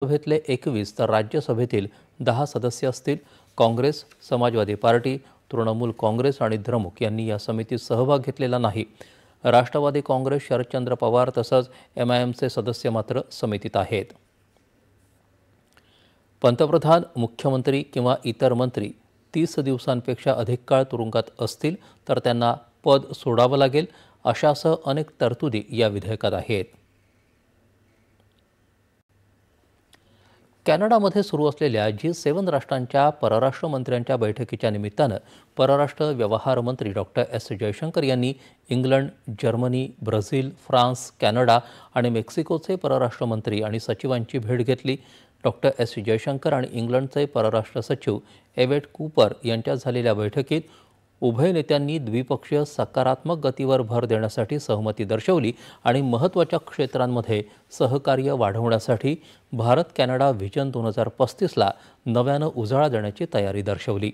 लोकसभेतले 21 तर राज्यसभेतील 10 सदस्य असतील. काँग्रेस, समाजवादी पार्टी, तृणमूल काँग्रेस आणि द्रमुक यांनी या समितीत सहभाग घेतलेला नाही. राष्ट्रवादी काँग्रेस, शरदचंद्र पवार तसंच MIMचे सदस्य मात्र समितीत आहेत. पंतप्रधान, मुख्यमंत्री किंवा इतर मंत्री 30 दिवसांपेक्षा अधिक काळ तुरुंगात असतील तर त्यांना पद सोडावं लागेल, अशासह अनेक तरतुदी या विधेयकात आहेत. कॅनडामध्ये सुरू असलेल्या G7 राष्ट्रांच्या परराष्ट्र मंत्र्यांच्या बैठकीच्या निमित्तानं परराष्ट्र व्यवहार मंत्री डॉ. S. जयशंकर यांनी England, Germany, Brazil, France, Canada आणि मेक्सिकोचे परराष्ट्र मंत्री आणि सचिवांची भेट घेतली. डॉ. S. जयशंकर आणि इंग्लंडचे परराष्ट्र सचिव एवेट कूपर यांच्यात झालेल्या बैठकीत उभय नेत्यांनी द्विपक्षीय सकारात्मक गतीवर भर देण्यासाठी सहमती दर्शवली आणि महत्त्वाच्या क्षेत्रांमध्ये सहकार्य वाढवण्यासाठी भारत कॅनडा व्हिजन 2035ला नव्यानं उजाळा देण्याची तयारी दर्शवली.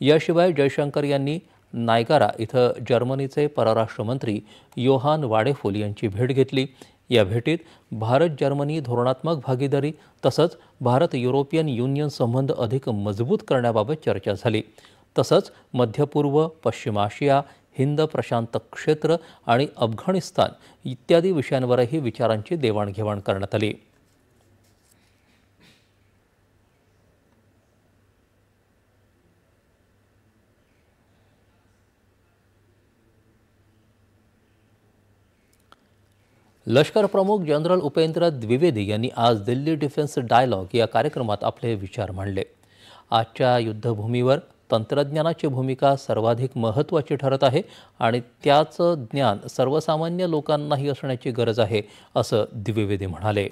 याशिवाय जयशंकर यांनी नायगारा इथं जर्मनीचे परराष्ट्र मंत्री योहान वाडेफुल यांची भेट घेतली. या भेटीत भारत जर्मनी धोरणात्मक भागीदारी तसंच भारत युरोपियन युनियन संबंध अधिक मजबूत करण्याबाबत चर्चा झाली. तसंच मध्य पूर्व, पश्चिम आशिया, हिंद प्रशांत क्षेत्र आणि अफगाणिस्तान इत्यादी विषयांवरही विचारांची देवाणघेवाण करण्यात आली. लष्कर प्रमुख जनरल उपेंद्र द्विवेदी यांनी आज दिल्ली डिफेन्स डायलॉग या कार्यक्रमात आपले विचार मांडले. आजच्या युद्धभूमीवर तंत्रज्ञानाची भूमिका सर्वाधिक महत्त्वाची ठरत आहे आणि त्याचं ज्ञान सर्वसामान्य लोकांनाही असण्याची गरज आहे, असं द्विवेदी म्हणाले.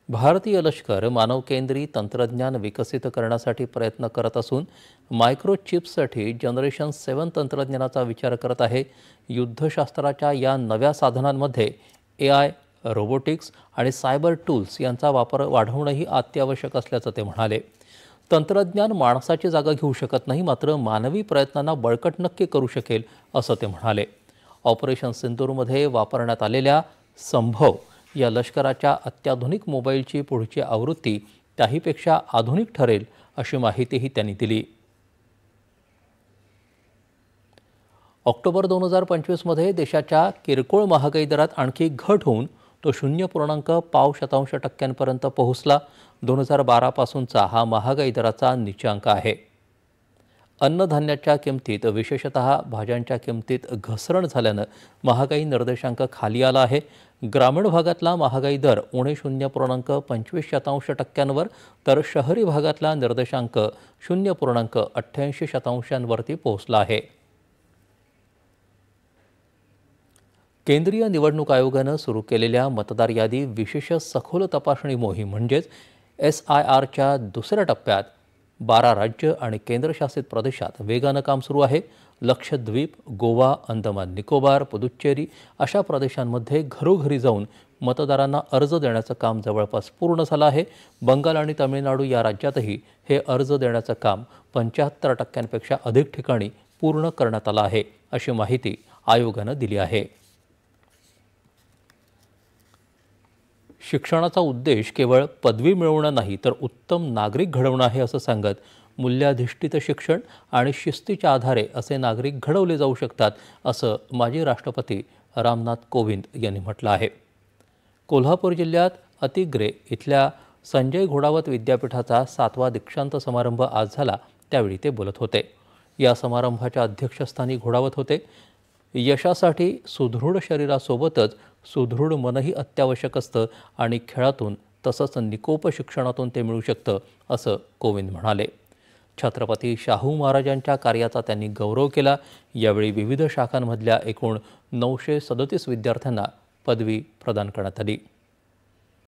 भारतीय लष्कर मानवकेंद्री तंत्रज्ञान विकसित करण्यासाठी प्रयत्न करत असून मायक्रोचिप्ससाठी जनरेशन 7 तंत्रज्ञानाचा विचार करत आहे. युद्धशास्त्राच्या या नव्या साधनांमध्ये AI, रोबोटिक्स आणि सायबर टूल्स यांचा वापर वाढवणंही अत्यावश्यक असल्याचं ते म्हणाले. तंत्रज्ञान माणसाची जागा घेऊ शकत नाही, मात्र मानवी प्रयत्नांना बळकट नक्की करू शकेल, असं ते म्हणाले. ऑपरेशन सिंदूरमध्ये वापरण्यात आलेल्या संभव या लष्कराच्या अत्याधुनिक मोबाईलची पुढची आवृत्ती त्याहीपेक्षा आधुनिक ठरेल, अशी माहितीही त्यांनी दिली. ऑक्टोबर 2025मध्ये देशाच्या किरकोळ महागाई दरात आणखी घट होऊन तो 0.5% पोहोचला. 2012 पासूनचा हा महागाई दराचा नीचांक आहे. अन्नधान्याच्या किमतीत विशेषतः भाज्यांच्या किमतीत घसरण झाल्यानं महागाई निर्देशांक खाली आला आहे. ग्रामीण भागातला महागाई दर उणे 0.25% तर शहरी भागातला निर्देशांक 0.88% पोहोचला आहे. केंद्रीय निवडणूक आयोगानं सुरू केलेल्या मतदार यादी विशेष सखोल तपासणी मोहीम म्हणजेच SIRच्या दुसऱ्या टप्प्यात 12 राज्य आणि केंद्रशासित प्रदेशात वेगानं काम सुरू आहे. लक्षद्वीप, गोवा, अंदमान निकोबार, पुदुच्चेरी अशा प्रदेशांमध्ये घरोघरी जाऊन मतदारांना अर्ज देण्याचं काम जवळपास पूर्ण झालं आहे. बंगाल आणि तमिळनाडू या राज्यातही हे अर्ज देण्याचं काम 75% अधिक ठिकाणी पूर्ण करण्यात आलं आहे, अशी माहिती आयोगानं दिली आहे. शिक्षणाचा उद्देश केवळ पदवी मिळवणं नाही तर उत्तम नागरिक घडवणं आहे, असं सांगत मूल्याधिष्ठित शिक्षण आणि शिस्तीच्या आधारे असे नागरिक घडवले जाऊ शकतात, असं माजी राष्ट्रपती रामनाथ कोविंद यांनी म्हटलं आहे. कोल्हापूर जिल्ह्यात अतिग्रे इथल्या संजय घोडावत विद्यापीठाचा 7वा दीक्षांत समारंभ आज झाला. त्यावेळी ते बोलत होते. या समारंभाच्या अध्यक्षस्थानी घोडावत होते. यशासाठी सुदृढ शरीरासोबतच सुदृढ मनही अत्यावश्यक असतं आणि खेळातून तसंच निकोप शिक्षणातून ते मिळू शकतं, असं कोविंद म्हणाले. छत्रपती शाहू महाराजांच्या कार्याचा त्यांनी गौरव केला. यावेळी विविध शाखांमधल्या एकूण 937 विद्यार्थ्यांना पदवी प्रदान करण्यात आली.